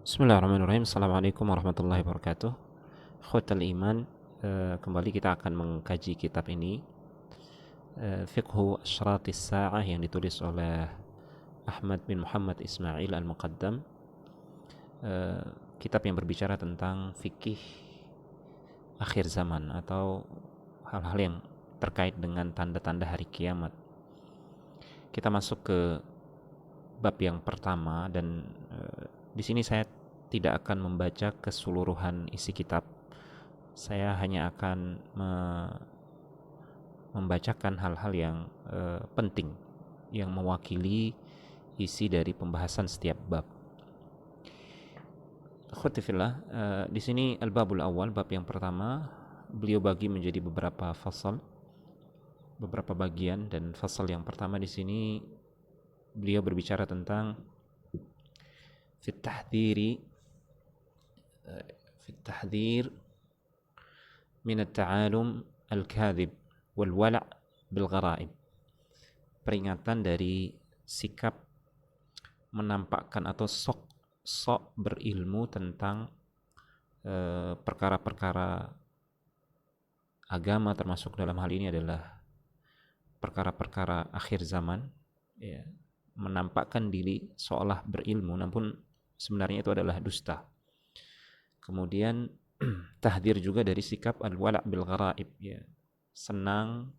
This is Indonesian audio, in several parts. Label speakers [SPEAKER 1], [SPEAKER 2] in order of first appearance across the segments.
[SPEAKER 1] Bismillahirrahmanirrahim. Assalamualaikum warahmatullahi wabarakatuh. Khotal iman, kembali kita akan mengkaji kitab ini, Fiqhu Asyratis Sa'ah, yang ditulis oleh Ahmad bin Muhammad Ismail Al-Muqaddam. Kitab yang berbicara tentang fikih akhir zaman atau hal-hal yang terkait dengan tanda-tanda hari kiamat. Kita masuk ke bab yang pertama, dan di sini saya tidak akan membaca keseluruhan isi kitab. Saya hanya akan membacakan hal-hal yang penting yang mewakili isi dari pembahasan setiap bab. Akhwati fillah, di sini al-babul awal, bab yang pertama, beliau bagi menjadi beberapa fasal, beberapa bagian, dan fasal yang pertama di sini beliau berbicara tentang fit tahdhiri min at-ta'alum al-kadhib wal wala' bil gharaib. Peringatan dari sikap menampakkan atau sok berilmu tentang perkara-perkara agama, termasuk dalam hal ini adalah perkara-perkara akhir zaman, ya, menampakkan diri seolah berilmu namun sebenarnya itu adalah dusta. Kemudian tahdir juga dari sikap al-wala' bil gharaib, ya, senang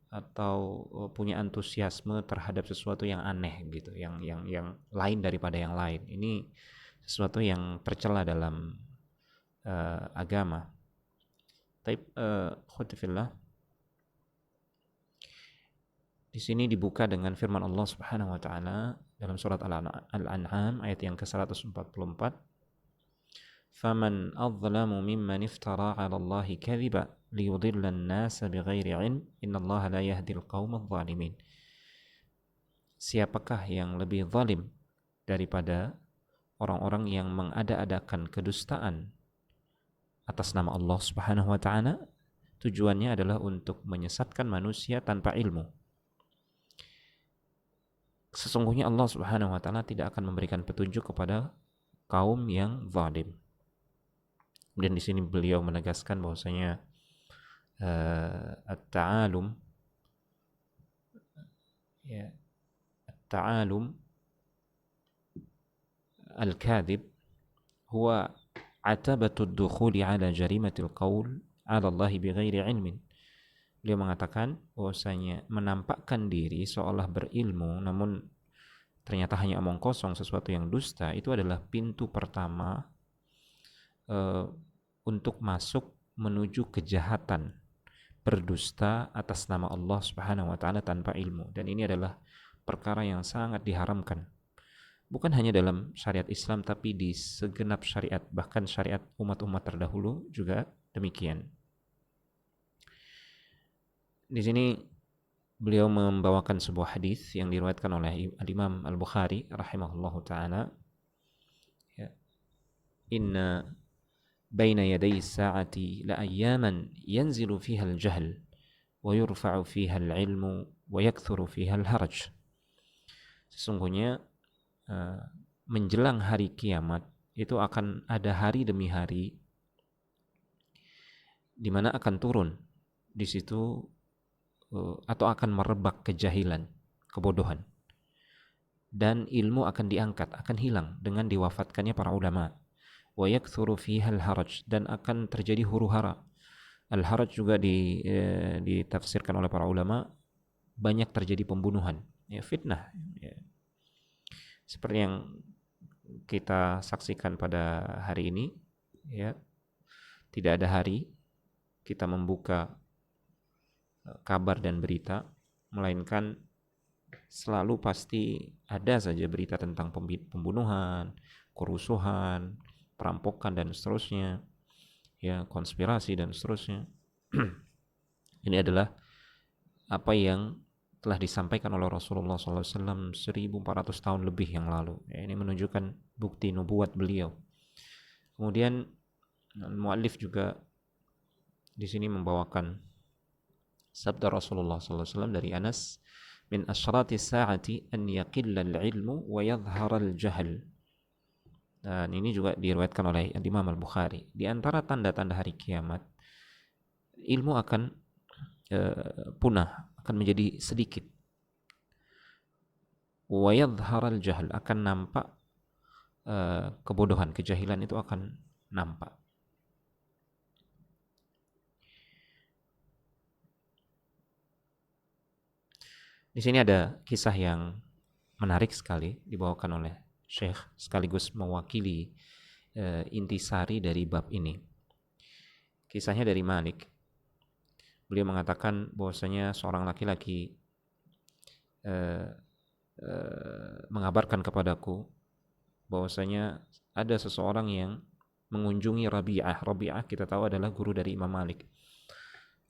[SPEAKER 1] atau punya antusiasme terhadap sesuatu yang aneh gitu, yang lain daripada yang lain. Ini sesuatu yang tercela dalam agama. Taib, khutifillah. Di sini dibuka dengan firman Allah Subhanahu wa taala dalam surat Al-An'am ayat yang ke-144. Faman adzlamu mimman iftara 'ala Allahi kadhiba liyudilla an-nasa bighairi 'ilm innallaha la yahdil qaumadh dhalimin. Siapakah yang lebih zalim daripada orang-orang yang mengada-adakan kedustaan atas nama Allah Subhanahu wa taala, tujuannya adalah untuk menyesatkan manusia tanpa ilmu. Sesungguhnya Allah Subhanahu wa taala tidak akan memberikan petunjuk kepada kaum yang zalim. Dan di sini beliau menegaskan bahwasanya at-ta'alum, ya, at-ta'alum al-kadhib huwa atabatu ad-dukhuli ala jarimatil qaul ala Allah bighairi ilmin. Beliau mengatakan bahwasanya menampakkan diri seolah berilmu namun ternyata hanya omong kosong, sesuatu yang dusta, itu adalah pintu pertama untuk masuk menuju kejahatan berdusta atas nama Allah Subhanahu wa taala tanpa ilmu. Dan ini adalah perkara yang sangat diharamkan, bukan hanya dalam syariat Islam tapi di segenap syariat, bahkan syariat umat-umat terdahulu juga demikian. Di sini beliau membawakan sebuah hadis yang diriwayatkan oleh Imam Al-Bukhari rahimahullahu taala, ya, inna baina yaday sa'ati la ayyaman yanzilu fiha al-jahl wa yurfa'u fiha al-ilmu wa yakthuru fiha al-haraj. Sesungguhnya menjelang hari kiamat itu akan ada hari demi hari di mana akan turun di situ atau akan merebak kejahilan, kebodohan, dan ilmu akan diangkat, akan hilang dengan diwafatkannya para ulama. Wa yakthuru fiha al-haraj, dan akan terjadi huru-hara. Al-haraj juga ditafsirkan oleh para ulama banyak terjadi pembunuhan, ya, fitnah, ya. Seperti yang kita saksikan pada hari ini, ya, tidak ada hari kita membuka kabar dan berita melainkan selalu pasti ada saja berita tentang pembunuhan, kerusuhan, perampokan dan seterusnya, ya, konspirasi dan seterusnya. Ini adalah apa yang telah disampaikan oleh Rasulullah SAW 1400 tahun lebih yang lalu. Ya, ini menunjukkan bukti nubuat beliau. Kemudian muallif juga di sini membawakan sabda Rasulullah SAW dari Anas, min asyrati sa'ati an yaqilla al-ilmu wa yadhhara al-jahl. Dan ini juga diriwayatkan oleh Imam Al-Bukhari. Di antara tanda-tanda hari kiamat, ilmu akan punah, akan menjadi sedikit. Wa yadhharal jahl, akan nampak kebodohan, kejahilan itu akan nampak. Di sini ada kisah yang menarik sekali dibawakan oleh Syekh sekaligus mewakili intisari dari bab ini. Kisahnya dari Malik. Beliau mengatakan bahwasanya seorang laki-laki mengabarkan kepadaku bahwasanya ada seseorang yang mengunjungi Rabi'ah. Rabi'ah kita tahu adalah guru dari Imam Malik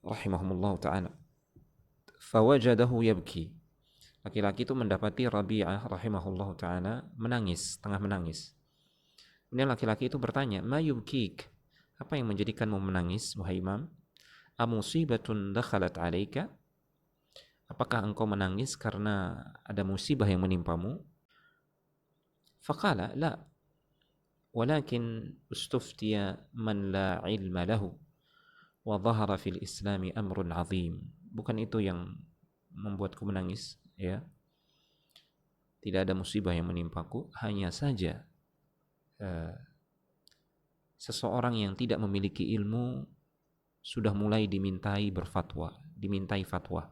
[SPEAKER 1] rahimahumullah ta'ala. Fawajadahu yabki. Laki-laki itu mendapati Rabi'ah rahimahullah ta'ala menangis, tengah menangis. Kemudian laki-laki itu bertanya, ma yubkik? Apa yang menjadikanmu menangis, wahai Imam? Amusibatun dakhalat alaika? Apakah engkau menangis karena ada musibah yang menimpamu? Faqala, la. Walakin ustuftiya man la ilma lahu. Wa dhahara fil islami amrun azim. Bukan itu yang membuatku menangis, ya. Tidak ada musibah yang menimpaku, hanya saja seseorang yang tidak memiliki ilmu sudah mulai dimintai berfatwa, dimintai fatwa.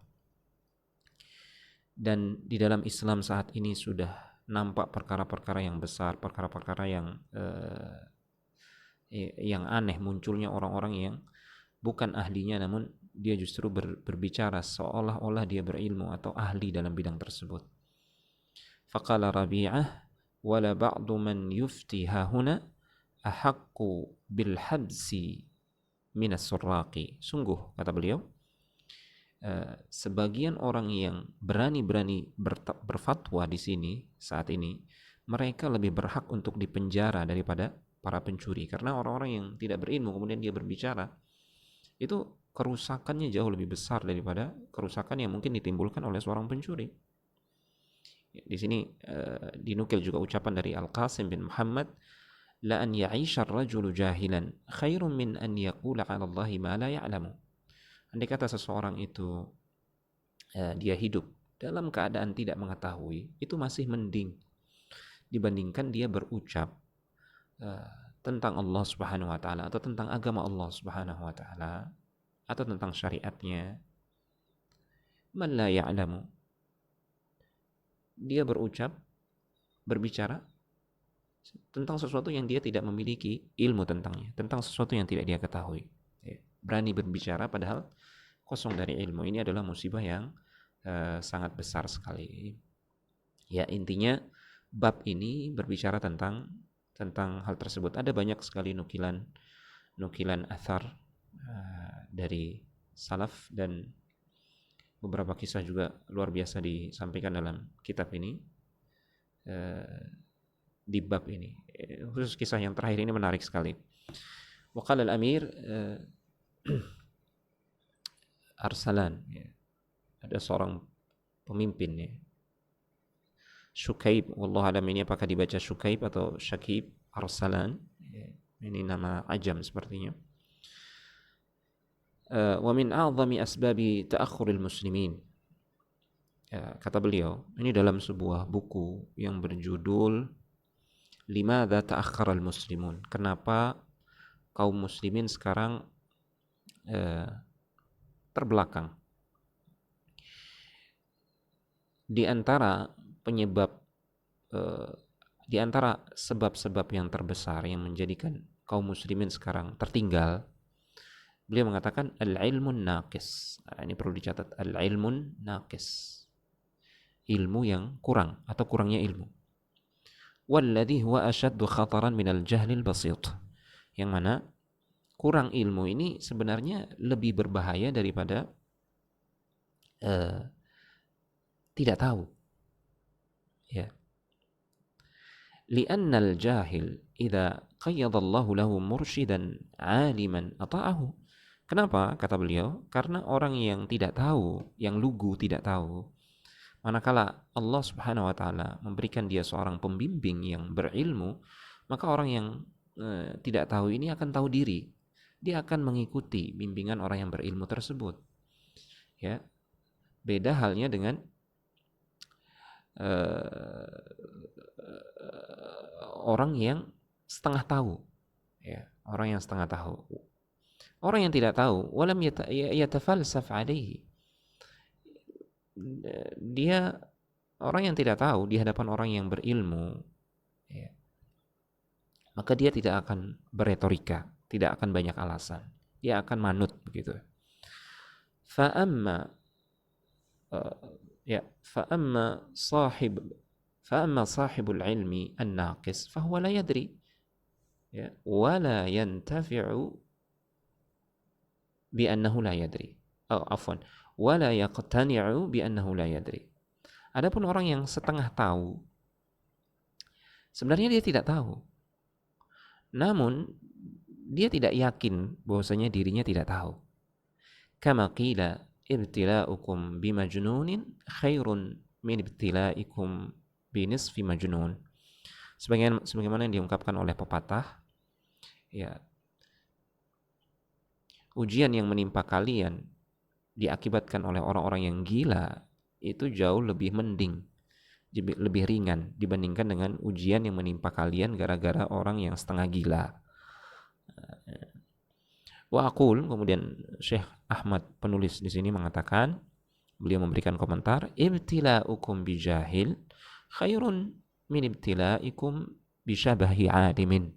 [SPEAKER 1] Dan di dalam Islam saat ini sudah nampak perkara-perkara yang besar, perkara-perkara yang aneh, munculnya orang-orang yang bukan ahlinya namun dia justru berbicara seolah-olah dia berilmu atau ahli dalam bidang tersebut. Faqala Rabi'ah wala ba'du man yufti hahuna ahaqqu bil habsi minas surraqi. Sungguh, kata beliau, sebagian orang yang berani-berani berfatwa di sini saat ini, mereka lebih berhak untuk dipenjara daripada para pencuri. Karena orang-orang yang tidak berilmu kemudian dia berbicara, itu kerusakannya jauh lebih besar daripada kerusakan yang mungkin ditimbulkan oleh seorang pencuri. Di sini dinukil juga ucapan dari Al-Qasim bin Muhammad, la an ya'isha ar-rajulu jahilan khairun min an yaqula 'ala Allahi ma la ya'lamu. Andai kata seseorang itu dia hidup dalam keadaan tidak mengetahui, itu masih mending dibandingkan dia berucap tentang Allah Subhanahu wa taala atau tentang agama Allah Subhanahu wa taala atau tentang syariatnya. Man la ya'lamu, dia berbicara tentang sesuatu yang dia tidak memiliki ilmu tentangnya, tentang sesuatu yang tidak dia ketahui. Berani berbicara padahal kosong dari ilmu. Ini adalah musibah yang sangat besar sekali. Ya, intinya bab ini berbicara tentang hal tersebut. Ada banyak sekali nukilan athar dari salaf dan beberapa kisah juga luar biasa disampaikan dalam kitab ini, di bab ini. Khusus kisah yang terakhir ini menarik sekali. Waqala al-amir Arsalan, ya. Ada seorang pemimpin, ya. Syukaib, wallahu alam ini apakah dibaca Syukaib atau Syakib, Arsalan, ya. Ini nama ajam sepertinya. Wa min a'zami asbabi ta'akhuril muslimin. Kata beliau, ini dalam sebuah buku yang berjudul Limadza ta'akhkharal muslimun. Kenapa kaum muslimin sekarang terbelakang? Di antara penyebab, di antara sebab-sebab yang terbesar yang menjadikan kaum muslimin sekarang tertinggal, beliau mengatakan al-ilmun naqis. Ini perlu dicatat, al-ilmun naqis. Ilmu yang kurang atau kurangnya ilmu. Walladhi huwa ashaddu khataran minal jahlil basit. Yang mana kurang ilmu ini sebenarnya lebih berbahaya daripada tidak tahu. Ya. Li'annal jahil idza qayyadallahu lahu mursyidan 'aliman ata'ahu. Kenapa? Kata beliau, karena orang yang tidak tahu, yang lugu tidak tahu, manakala Allah Subhanahu wa taala memberikan dia seorang pembimbing yang berilmu, Maka orang yang tidak tahu ini akan tahu diri. Dia akan mengikuti bimbingan orang yang berilmu tersebut. Ya, beda halnya dengan orang yang setengah tahu. Ya, orang yang setengah tahu. Orang yang tidak tahu, walam yatafalsaf alaihi. Dia orang yang tidak tahu di hadapan orang yang berilmu, ya, maka dia tidak akan berretorika, tidak akan banyak alasan. Dia akan manut begitu. Fa'amma sahibul ilmi an-naqis fahuwa la yadri, ya, wala yantafi'u bi annahu la yadri. Wala yaqtani'u bi annahu la yadri. Adapun orang yang setengah tahu, sebenarnya dia tidak tahu. Namun dia tidak yakin bahwasanya dirinya tidak tahu. Kama qila ibtila'ukum bimajnunin khairun min ibtila'ikum binisfi majnun. Sebagaimana yang diungkapkan oleh pepatah, ya, ujian yang menimpa kalian diakibatkan oleh orang-orang yang gila itu jauh lebih mending, lebih ringan dibandingkan dengan ujian yang menimpa kalian gara-gara orang yang setengah gila. Wa aqul, kemudian Syekh Ahmad penulis di sini mengatakan, beliau memberikan komentar, ibtila'ukum bijahil khairun min ibtila'ikum bisyabahi alimin.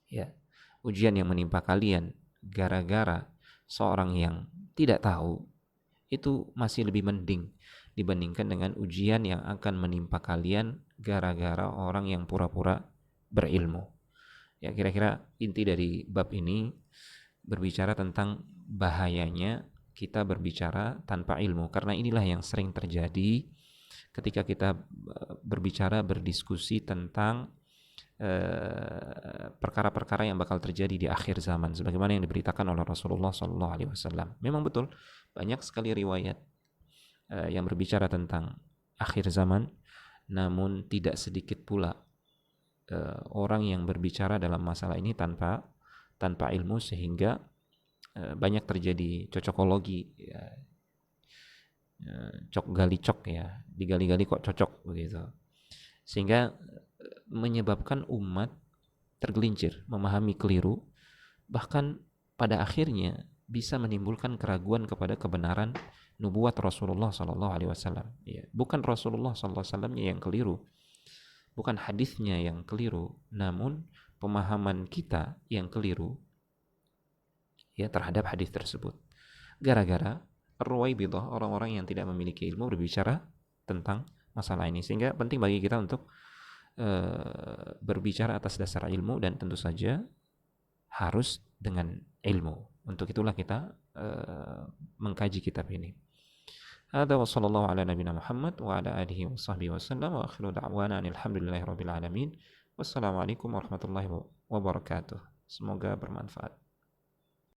[SPEAKER 1] Ya, ujian yang menimpa kalian gara-gara seorang yang tidak tahu itu masih lebih mending dibandingkan dengan ujian yang akan menimpa kalian gara-gara orang yang pura-pura berilmu. Ya, kira-kira inti dari bab ini berbicara tentang bahayanya kita berbicara tanpa ilmu, karena inilah yang sering terjadi ketika kita berbicara, berdiskusi tentang perkara-perkara yang bakal terjadi di akhir zaman, sebagaimana yang diberitakan oleh Rasulullah SAW. Memang betul, banyak sekali riwayat yang berbicara tentang akhir zaman, namun tidak sedikit pula orang yang berbicara dalam masalah ini tanpa ilmu, sehingga banyak terjadi cocokologi, ya, cok gali cok, ya, digali-gali kok cocok begitu, sehingga menyebabkan umat tergelincir, memahami keliru, bahkan pada akhirnya bisa menimbulkan keraguan kepada kebenaran nubuat Rasulullah SAW. Ya, bukan Rasulullah SAW yang keliru, bukan hadisnya yang keliru, namun pemahaman kita yang keliru, ya, terhadap hadis tersebut. Gara-gara Ruwaibidah, orang-orang yang tidak memiliki ilmu berbicara tentang masalah ini, sehingga penting bagi kita untuk berbicara atas dasar ilmu, dan tentu saja harus dengan ilmu. Untuk itulah kita mengkaji kitab ini. Hadza wa sallallahu ala nabiyina Muhammad wa ala alihi wa sahbihi wasallam, wa akhiru da'wana alhamdulillahi rabbil alamin. Wassalamualaikum warahmatullahi wabarakatuh. Semoga bermanfaat.